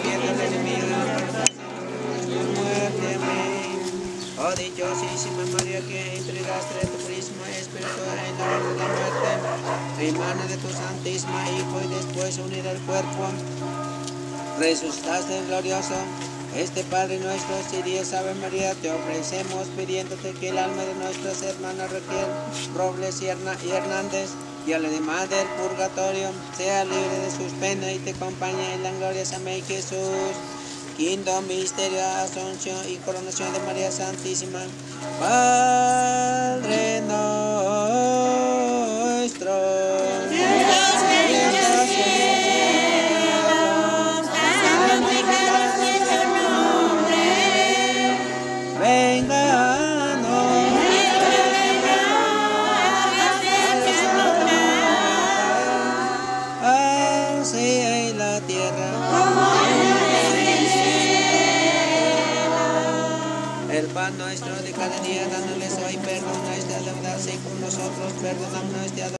pierda el enemigo de la muerte. Amén. Oh dichosísima María, que entregaste de tu purísimo Espíritu en la hora de la muerte, en mano de tu Santísima Hijo, y después unida al cuerpo, resucitaste glorioso. Este Padre nuestro, si Dios Ave María, te ofrecemos pidiéndote que el alma de nuestras hermanas Raquel, Robles y Hernández y a la demás del purgatorio sea libre de sus penas y te acompañe en la gloria. Amén. Jesús. Quinto misterio, Asunción y coronación de María Santísima. Padre nuestro, que estás en el cielo, santificado sea tu nombre. Venga a nosotros, así en la tierra como el pan nuestro de cada día, dándoles hoy, perdona nuestras deudas, y con nosotros perdonamos nuestras deudas.